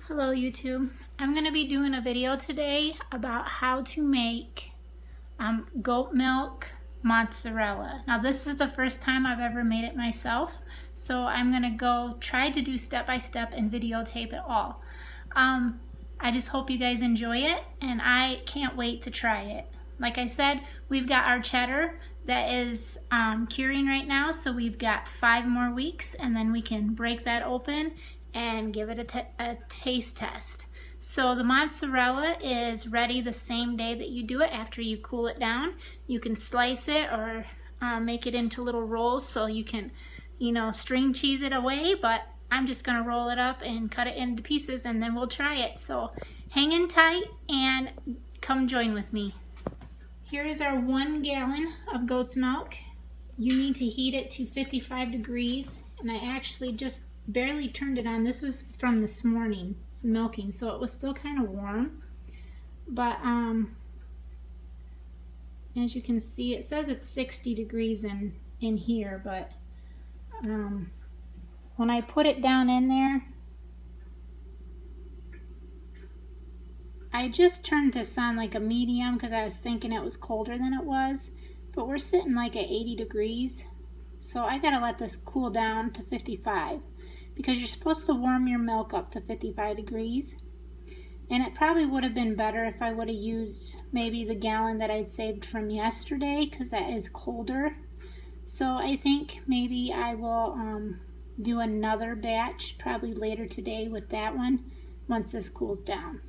Hello YouTube. I'm going to be doing a video today about how to make goat milk mozzarella. Now this is the first time I've ever made it myself, so I'm going to try to do step-by-step and videotape it all. I just hope you guys enjoy it, and I can't wait to try it. Like I said, we've got our cheddar that is curing right now, so we've got 5 more weeks, and then we can break that open and give it a taste test. So the mozzarella is ready the same day that you do it after you cool it down. You can slice it or make it into little rolls so you can, string cheese it away, but I'm just gonna roll it up and cut it into pieces and then we'll try it. So hang in tight and come join with me. Here is our 1 gallon of goat's milk. You need to heat it to 55 degrees, and I actually just barely turned it on. This was from this morning, it's milking, so it was still kind of warm. But as you can see, it says it's 60 degrees in here, but when I put it down in there, I just turned this on like a medium because I was thinking it was colder than it was, but we're sitting like at 80 degrees, so I gotta let this cool down to 55. Because you're supposed to warm your milk up to 55 degrees. And it probably would have been better if I would have used maybe the gallon that I'd saved from yesterday, because that is colder. So I think maybe I will do another batch probably later today with that one once this cools down.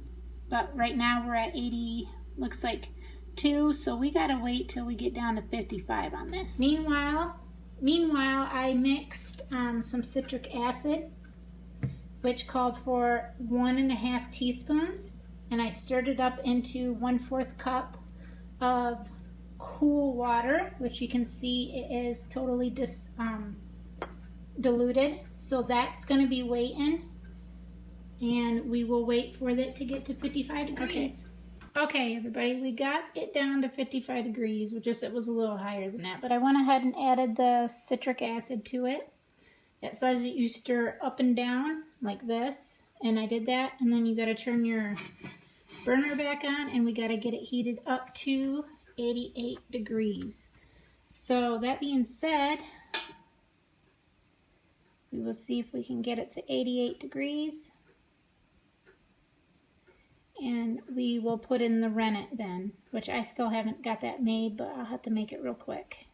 But right now we're at 80, looks like 2, so we gotta wait till we get down to 55 on this. Meanwhile, I mixed some citric acid, which called for 1.5 teaspoons, and I stirred it up into 1/4 cup of cool water, which you can see it is totally diluted. So that's going to be waiting, and we will wait for it to get to 55 degrees. Okay, everybody, we got it down to 55 degrees, it was a little higher than that, but I went ahead and added the citric acid to it. It says that you stir up and down like this, and I did that, and then you got to turn your burner back on, and we got to get it heated up to 88 degrees. So that being said, we will see if we can get it to 88 degrees. And we will put in the rennet then, which I still haven't got that made, but I'll have to make it real quick.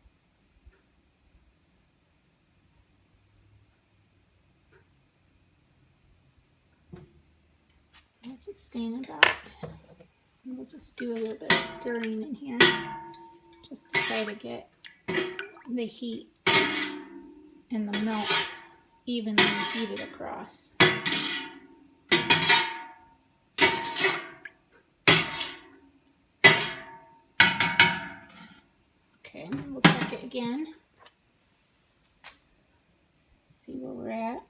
I'll just stand about. We'll just do a little bit of stirring in here, just to try to get the heat and the milk evenly heated across. Okay, and then we'll check it again. See where we're at.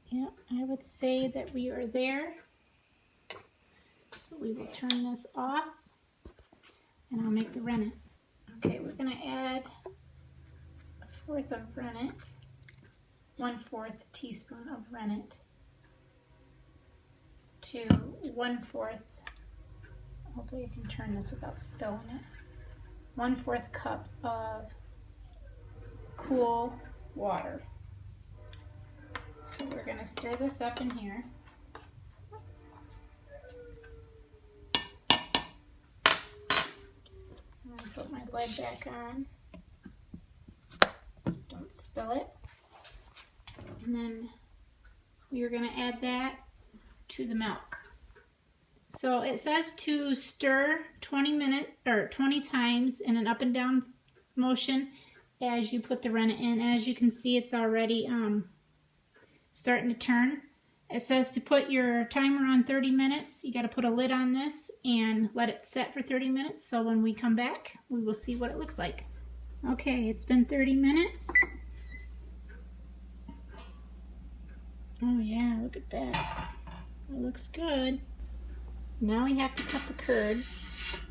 Yep, I would say that we are there. So we will turn this off, and I'll make the rennet. Okay, we're going to add 1/4 of rennet, 1/4 teaspoon of rennet to 1/4, hopefully I can turn this without spilling it, 1/4 cup of cool water. So we're going to stir this up in here. Put my lid back on, don't spill it, and then we are going to add that to the milk. So it says to stir 20 times in an up and down motion as you put the rennet in, and as you can see it's already starting to turn. It says to put your timer on 30 minutes. You got to put a lid on this and let it set for 30 minutes. So when we come back, we will see what it looks like. Okay, it's been 30 minutes. Oh yeah, look at that. It looks good. Now we have to cut the curds.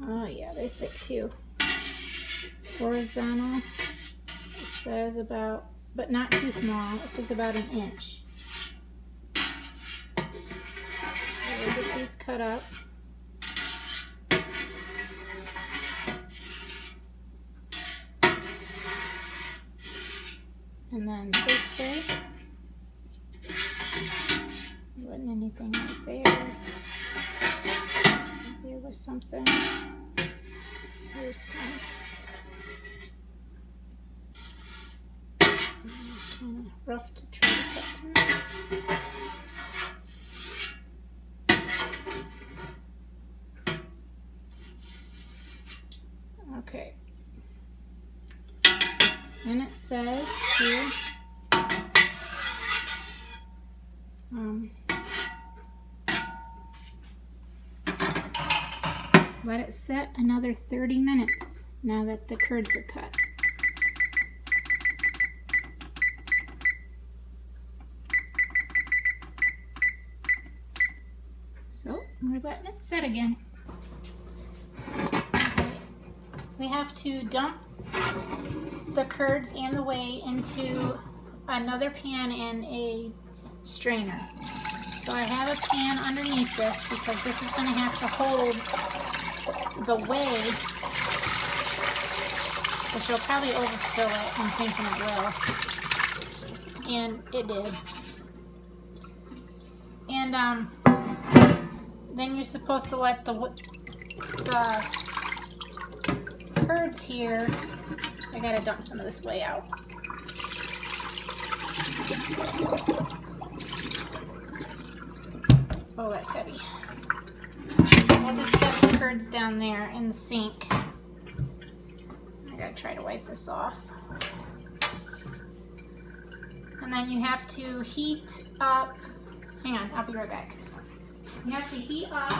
Oh yeah, they're thick too. Horizontal, it says about, but not too small, it says about 1 inch. So we'll get these cut up. And then this way, wasn't anything right there. There was something. Here's some. Kind of rough to try to cut through. Okay. And it says here, let it set another 30 minutes now that the curds are cut. So we're letting it set again. Okay. We have to dump the curds and the whey into another pan in a strainer. So I have a pan underneath this because this is going to have to hold the whey, which will probably overfill it. I'm thinking it will, and it did. And then you're supposed to let the curds here. I gotta dump some of this whey out. Oh, that's heavy. I'll just set the curds down there in the sink. I gotta try to wipe this off. And then you have to heat up, hang on, I'll be right back. You have to heat up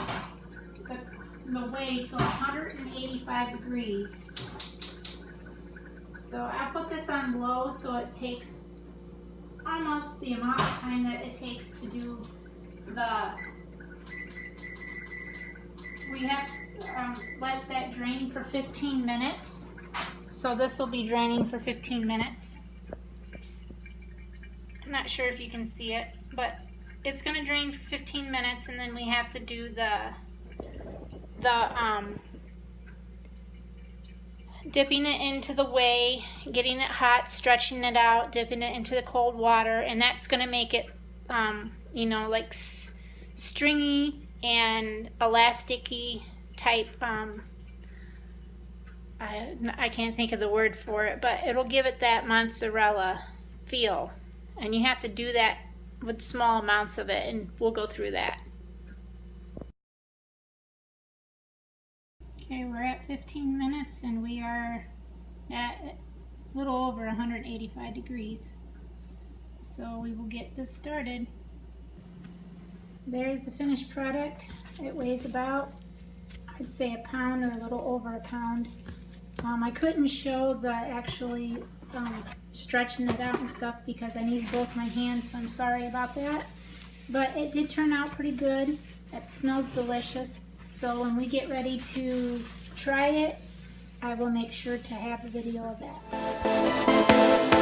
the whey to 185 degrees. So I'll put this on low so it takes almost the amount of time that it takes to do we have to let that drain for 15 minutes. So this will be draining for 15 minutes. I'm not sure if you can see it, but it's going to drain for 15 minutes, and then we have to do the dipping it into the whey, getting it hot, stretching it out, dipping it into the cold water, and that's going to make it, you know, like stringy and elasticy type. I can't think of the word for it, but it'll give it that mozzarella feel, and you have to do that with small amounts of it, and we'll go through that. Okay, we're at 15 minutes and we are at a little over 185 degrees. So we will get this started. There's the finished product. It weighs about, I'd say, a pound or a little over a pound. I couldn't show the actually stretching it out and stuff because I needed both my hands, so I'm sorry about that. But it did turn out pretty good. It smells delicious. So when we get ready to try it, I will make sure to have a video of that.